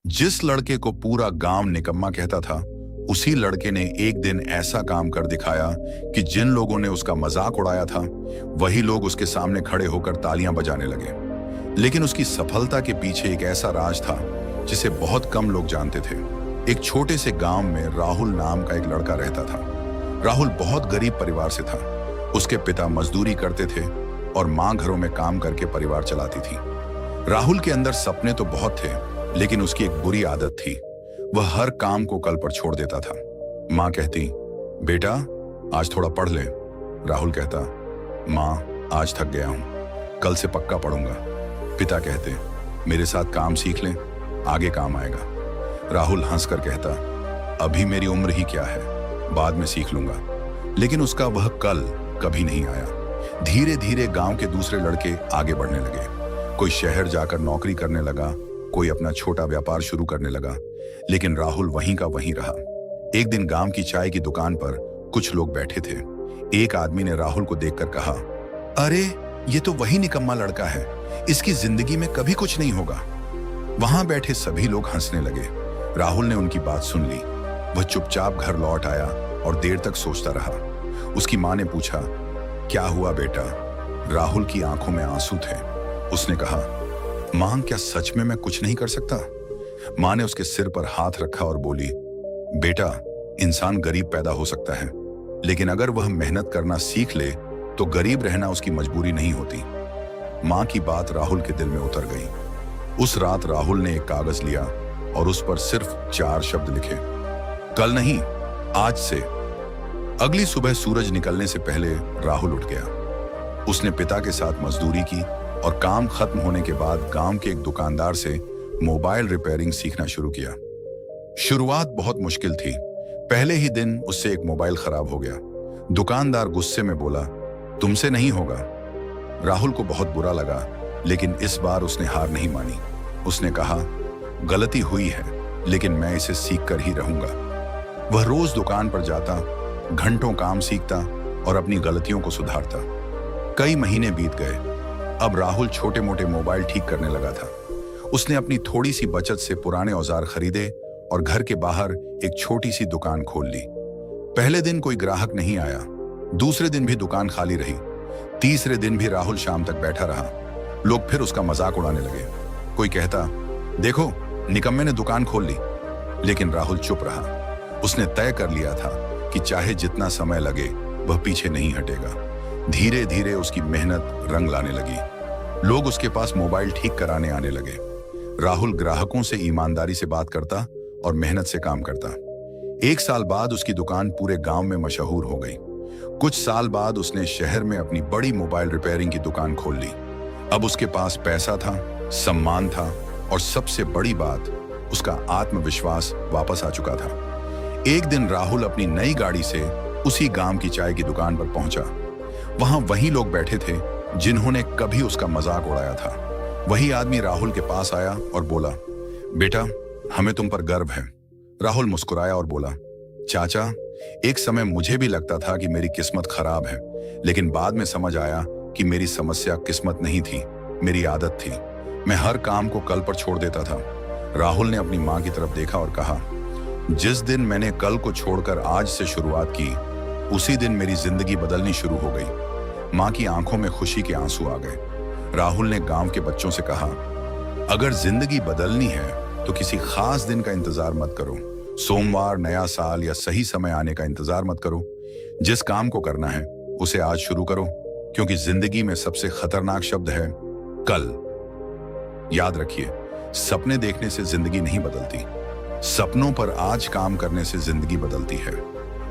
जिस लड़के को पूरा गांव निकम्मा कहता था, उसी लड़के ने एक दिन ऐसा काम कर दिखाया कि जिन लोगों ने उसका मजाक उड़ाया था, वही लोग उसके सामने खड़े होकर तालियां बजाने लगे। लेकिन उसकी सफलता के पीछे एक ऐसा राज था जिसे बहुत कम लोग जानते थे। एक छोटे से गांव में राहुल नाम का एक लड़का रहता था। राहुल बहुत गरीब परिवार से था। उसके पिता मजदूरी करते थे और मां घरों में काम करके परिवार चलाती थी। राहुल के अंदर सपने तो बहुत थे, लेकिन उसकी एक बुरी आदत थी। वह हर काम को कल पर छोड़ देता था। मां कहती, बेटा आज थोड़ा पढ़ ले। राहुल कहता, मां आज थक गया हूं, कल से पक्का पढ़ूंगा। पिता कहते, मेरे साथ काम सीख ले, आगे काम आएगा। राहुल हंसकर कहता, अभी मेरी उम्र ही क्या है, बाद में सीख लूंगा। लेकिन उसका वह कल कभी नहीं आया। धीरे धीरे गांव के दूसरे लड़के आगे बढ़ने लगे। कोई शहर जाकर नौकरी करने लगा, कोई अपना छोटा व्यापार शुरू करने लगा, लेकिन राहुल वहीं का वहीं रहा। एक दिन गांव की चाय की दुकान पर कुछ लोग बैठे थे। एक आदमी ने राहुल को देखकर कहा, अरे ये तो वही निकम्मा लड़का है, इसकी जिंदगी में कभी कुछ नहीं होगा। वहां बैठे सभी लोग हंसने लगे। राहुल ने उनकी बात सुन ली। वह चुपचाप घर लौट आया और देर तक सोचता रहा। उसकी मां ने पूछा, क्या हुआ बेटा? राहुल की आंखों में आंसू थे। उसने कहा, मां क्या सच में मैं कुछ नहीं कर सकता? मां ने उसके सिर पर हाथ रखा और बोली, बेटा इंसान गरीब पैदा हो सकता है, लेकिन अगर वह मेहनत करना सीख ले तो गरीब रहना उसकी मजबूरी नहीं होती। मां की बात राहुल के दिल में उतर गई। उस रात राहुल ने एक कागज लिया और उस पर सिर्फ 4 शब्द लिखे, कल नहीं आज से। अगली सुबह सूरज निकलने से पहले राहुल उठ गया। उसने पिता के साथ मजदूरी की और काम खत्म होने के बाद गांव के एक दुकानदार से मोबाइल रिपेयरिंग सीखना शुरू किया। शुरुआत बहुत मुश्किल थी। पहले ही दिन उससे एक मोबाइल खराब हो गया। दुकानदार गुस्से में बोला, तुमसे नहीं होगा। राहुल को बहुत बुरा लगा, लेकिन इस बार उसने हार नहीं मानी। उसने कहा, गलती हुई है, लेकिन मैं इसे सीख कर ही रहूंगा। वह रोज दुकान पर जाता, घंटों काम सीखता और अपनी गलतियों को सुधारता। कई महीने बीत गए। अब राहुल छोटे मोटे मोबाइल ठीक करने लगा था। उसने अपनी थोड़ी सी बचत से पुराने औजार खरीदे और घर के बाहर एक छोटी सी दुकान खोल ली। पहले दिन कोई ग्राहक नहीं आया, दूसरे दिन भी दुकान खाली रही, तीसरे दिन भी राहुल शाम तक बैठा रहा। लोग फिर उसका मजाक उड़ाने लगे। कोई कहता, देखो निकम्मे ने दुकान खोल ली। लेकिन राहुल चुप रहा। उसने तय कर लिया था कि चाहे जितना समय लगे वह पीछे नहीं हटेगा। धीरे धीरे उसकी मेहनत रंग लाने लगी। लोग उसके पास मोबाइल ठीक कराने आने लगे। राहुल ग्राहकों से ईमानदारी से बात करता और मेहनत से काम करता। 1 साल बाद उसकी दुकान पूरे गांव में मशहूर हो गई। कुछ साल बाद उसने शहर में अपनी बड़ी मोबाइल रिपेयरिंग की दुकान खोल ली। अब उसके पास पैसा था, सम्मान था और सबसे बड़ी बात, उसका आत्मविश्वास वापस आ चुका था। एक दिन राहुल अपनी नई गाड़ी से उसी गांव की चाय की दुकान पर पहुंचा। वहां वही लोग बैठे थे जिन्होंने कभी उसका मजाक उड़ाया था। वही आदमी राहुल के पास आया और बोला, बेटा हमें तुम पर गर्व है। राहुल मुस्कुराया और बोला, चाचा एक समय मुझे भी लगता था कि मेरी किस्मत खराब है, लेकिन बाद में समझ आया कि मेरी समस्या किस्मत नहीं थी, मेरी आदत थी। मैं हर काम को कल पर छोड़ देता था। राहुल ने अपनी मां की तरफ देखा और कहा, जिस दिन मैंने कल को छोड़कर आज से शुरुआत की, उसी दिन मेरी जिंदगी बदलनी शुरू हो गई। मां की आंखों में खुशी के आंसू आ गए। राहुल ने गांव के बच्चों से कहा, अगर जिंदगी बदलनी है तो किसी खास दिन का इंतजार मत करो। सोमवार, नया साल या सही समय आने का इंतजार मत करो। जिस काम को करना है उसे आज शुरू करो, क्योंकि जिंदगी में सबसे खतरनाक शब्द है कल। याद रखिए, सपने देखने से जिंदगी नहीं बदलती, सपनों पर आज काम करने से जिंदगी बदलती है।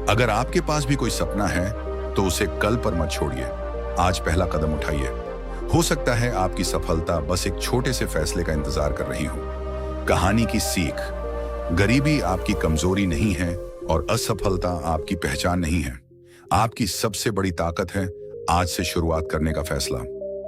अगर आपके पास भी कोई सपना है तो उसे कल पर मत छोड़िए, आज पहला कदम उठाइए। हो सकता है आपकी सफलता बस एक छोटे से फैसले का इंतजार कर रही हो। कहानी की सीख, गरीबी आपकी कमजोरी नहीं है और असफलता आपकी पहचान नहीं है। आपकी सबसे बड़ी ताकत है आज से शुरुआत करने का फैसला।